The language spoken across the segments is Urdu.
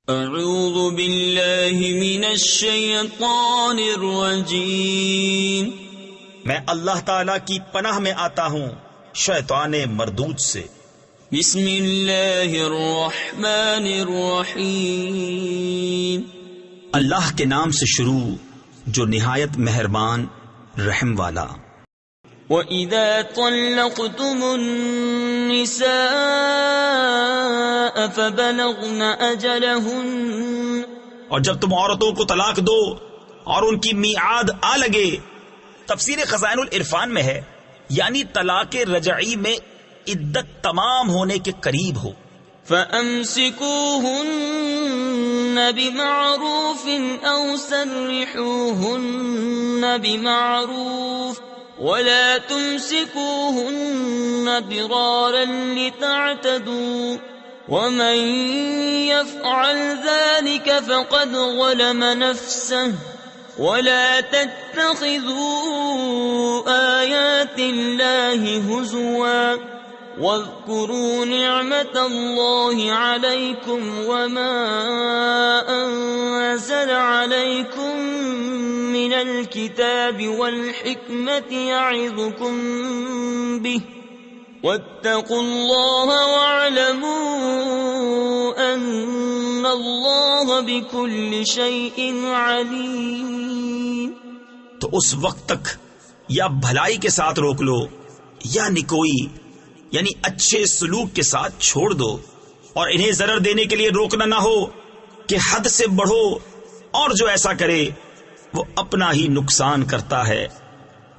اعوذ باللہ من الشیطان الرجیم، میں اللہ تعالی کی پناہ میں آتا ہوں شیطان مردود سے۔ بسم اللہ الرحمن الرحیم، اللہ کے نام سے شروع جو نہایت مہربان رحم والا۔ وَإِذَا طَلَّقْتُمُ النِّسَاءَ فَبَلَغْنَ أَجَلَهُنَّ، اور جب تم عورتوں کو طلاق دو اور ان کی میعاد آ لگے، تفسیر خزائن العرفان میں ہے یعنی طلاق رجعی میں عدت تمام ہونے کے قریب ہو۔ فَأَمْسِكُوهُنَّ بِمَعْرُوفٍ أَوْ سَرِّحُوهُنَّ بِمَعْرُوفٍ وَلَا تُمْسِكُوهُنَّ ضِرَارًا لِتَعْتَدُوا وَمَنْ يَفْعَلْ ذَلِكَ فَقَدْ ظَلَمَ نَفْسَهُ وَلَا تَتَّخِذُوا آيَاتِ اللَّهِ هُزُوًا وَاذْكُرُوا نِعْمَةَ اللَّهِ عَلَيْكُمْ وَمَا أَنزَلَ عَلَيْكُمْ مِنَ الْكِتَابِ وَالْحِكْمَةِ يَعِظُكُمْ بِهِ وَاتَّقُوا اللَّهَ وَاعْلَمُوا أَنَّ اللَّهَ بِكُلِّ شَيْءٍ عَلِيمٌ۔ تو اس وقت تک یا بھلائی کے ساتھ روک لو یا نکوئی یعنی اچھے سلوک کے ساتھ چھوڑ دو، اور انہیں ضرر دینے کے لیے روکنا نہ ہو کہ حد سے بڑھو، اور جو ایسا کرے وہ اپنا ہی نقصان کرتا ہے۔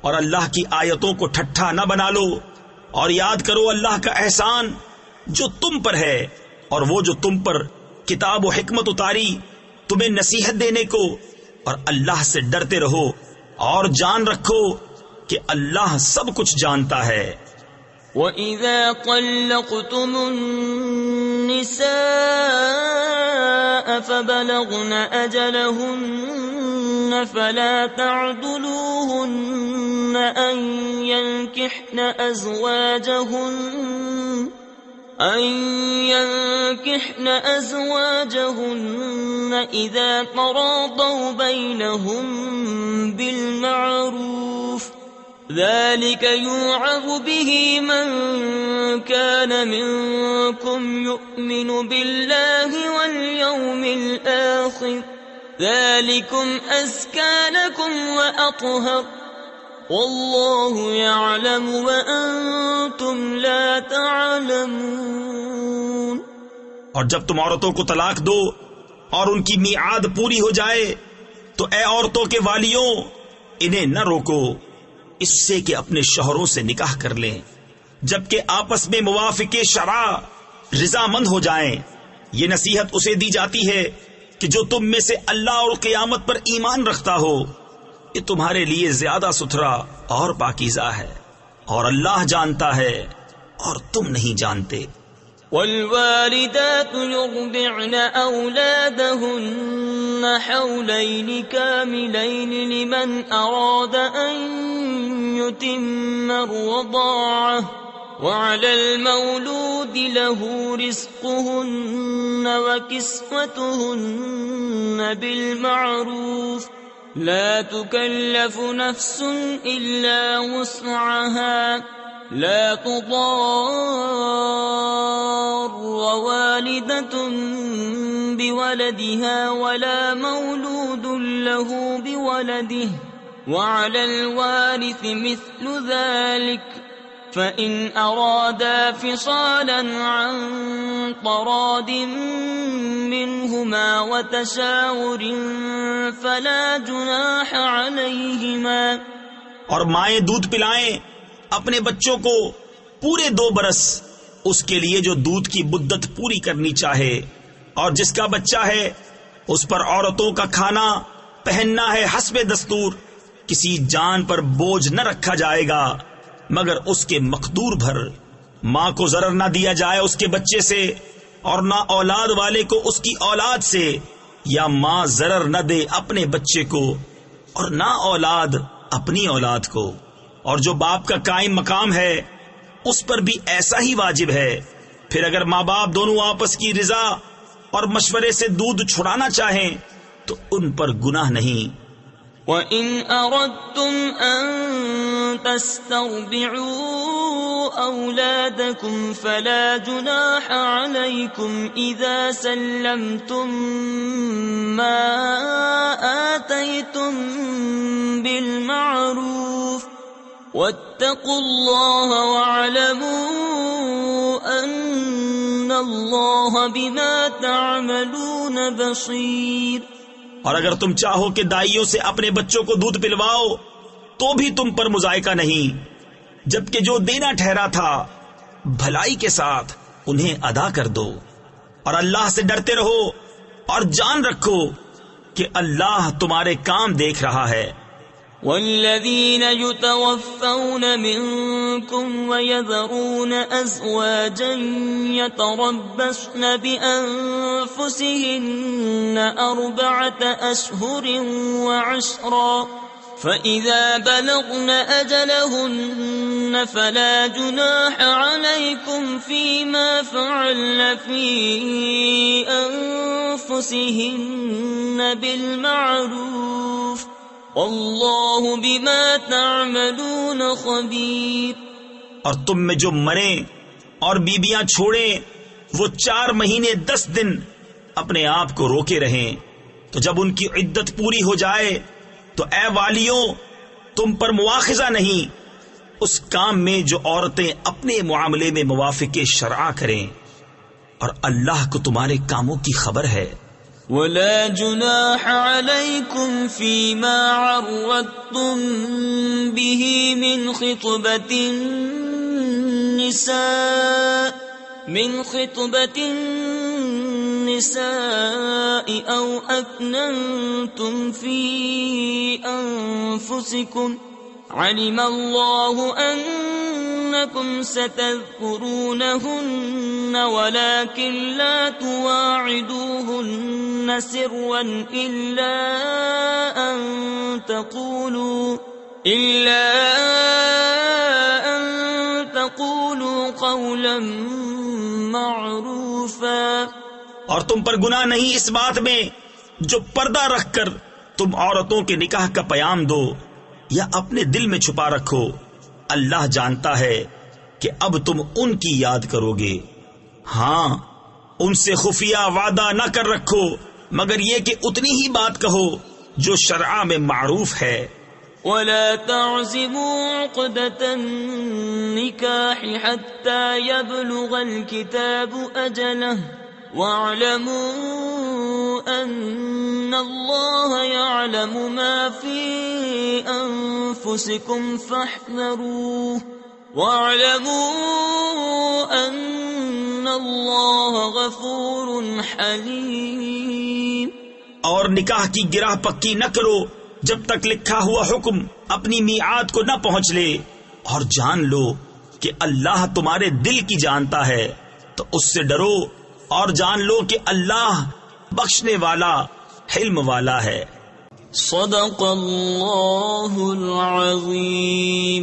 اور اللہ کی آیتوں کو ٹھٹھا نہ بنا لو، اور یاد کرو اللہ کا احسان جو تم پر ہے، اور وہ جو تم پر کتاب و حکمت اتاری تمہیں نصیحت دینے کو، اور اللہ سے ڈرتے رہو اور جان رکھو کہ اللہ سب کچھ جانتا ہے۔ وَإِذَا طَلَّقْتُمُ النِّسَاءَ فَبَلَغْنَ أَجَلَهُنَّ فَلَا تَعْضُلُوهُنَّ أَن يَنكِحْنَ أَزْوَاجَهُنَّ إِذَا تَرَاضَوْا بَيْنَهُم بِالْمَعْرُوفِ ذَلِكَ يُوعَظُ بِهِ مَن كَانَ مِنكُمْ يُؤْمِنُ بِاللَّهِ وَالْيَوْمِ الْآخِرِ ذَلِكُمْ أَزْكَىٰ لَكُمْ وَأَطْهَرُ وَاللَّهُ يَعْلَمُ وَأَنتُمْ لَا تَعْلَمُونَ۔ اور جب تم عورتوں کو طلاق دو اور ان کی میعاد پوری ہو جائے تو اے عورتوں کے والیوں انہیں نہ روکو اس سے کہ اپنے شوہروں سے نکاح کر لیں جبکہ آپس میں موافق شرع رضامند ہو جائیں۔ یہ نصیحت اسے دی جاتی ہے کہ جو تم میں سے اللہ اور قیامت پر ایمان رکھتا ہو، یہ تمہارے لیے زیادہ ستھرا اور پاکیزہ ہے، اور اللہ جانتا ہے اور تم نہیں جانتے۔ والوالدات يرضعن أولادهن حولين كاملين لمن أراد أن يتم الرضاعة وعلى المولود له رزقهن وكسوتهن بالمعروف لا تكلف نفس إلا وسعها لا تضار والدة بولدها ولا مولود له بولده وعلى الوارث مثل ذلك فإن أرادا فصالا عن تراض منهما وتشاور فلا جناح عليهما۔ اور مائیں دودھ پلائیں اپنے بچوں کو پورے 2 برس اس کے لیے جو دودھ کی مدت پوری کرنی چاہے، اور جس کا بچہ ہے اس پر عورتوں کا کھانا پہننا ہے حسب دستور، کسی جان پر بوجھ نہ رکھا جائے گا مگر اس کے مقدور بھر۔ ماں کو ضرر نہ دیا جائے اس کے بچے سے، اور نہ اولاد والے کو اس کی اولاد سے، یا ماں ضرر نہ دے اپنے بچے کو اور نہ اولاد اپنی اولاد کو۔ اور جو باپ کا قائم مقام ہے اس پر بھی ایسا ہی واجب ہے۔ پھر اگر ماں باپ دونوں آپس کی رضا اور مشورے سے دودھ چھڑانا چاہیں تو ان پر گناہ نہیں۔ وَإِنْ أَرَدْتُمْ أَن تَسْتَرْضِعُوا أَوْلَادَكُمْ فَلَا جُنَاحَ عَلَيْكُمْ إِذَا سَلَّمْتُم مَّا آتَيْتُم بِالْمَعْرُوفِ وَاتَّقُوا اللَّهَ وَاعْلَمُوا أَنَّ اللَّهَ بِمَا تَعْمَلُونَ بَصِيرٌ۔ اور اگر تم چاہو کہ دائیوں سے اپنے بچوں کو دودھ پلواؤ تو بھی تم پر مذائقہ نہیں، جبکہ جو دینا ٹھہرا تھا بھلائی کے ساتھ انہیں ادا کر دو، اور اللہ سے ڈرتے رہو اور جان رکھو کہ اللہ تمہارے کام دیکھ رہا ہے۔ والذین یتوفون منکم ویذرون ازواجا یتربصن بانفسهن 4 اشہر وعشرا فإذا بلغن أجلهن فلا جناح عليكم فيما فعلن في أنفسهن بالمعروف واللہ بما تعملون خبیر۔ اور تم میں جو مرے اور بیبیاں چھوڑیں وہ 4 مہینے 10 دن اپنے آپ کو روکے رہیں، تو جب ان کی عدت پوری ہو جائے تو اے والیوں تم پر مواخذہ نہیں اس کام میں جو عورتیں اپنے معاملے میں موافق شرع کریں، اور اللہ کو تمہارے کاموں کی خبر ہے۔ ولا جناح عليكم فيما عرضتم به من خطبة النساء أو أكننتم في أنفسكم علم الله أنكم ستذكرونهن ولكن لا تواعدوهن سرا إلا أن تقولوا قولا معروفا۔ اور تم پر گناہ نہیں اس بات میں جو پردہ رکھ کر تم عورتوں کے نکاح کا پیام دو یا اپنے دل میں چھپا رکھو، اللہ جانتا ہے کہ اب تم ان کی یاد کرو گے۔ ہاں ان سے خفیہ وعدہ نہ کر رکھو مگر یہ کہ اتنی ہی بات کہو جو شرع میں معروف ہے۔ ولا تعزموا عقدة النكاح حتى يبلغ الكتاب أجله واعلموا أن الله يعلم ما في أنفسكم فاحذروه واعلموا أن الله غفور حليم۔ اور نکاح کی گرہ پکی نہ کرو جب تک لکھا ہوا حکم اپنی میعاد کو نہ پہنچ لے، اور جان لو کہ اللہ تمہارے دل کی جانتا ہے، تو اس سے ڈرو اور جان لو کہ اللہ بخشنے والا حلم والا ہے۔ صدق اللہ العظیم۔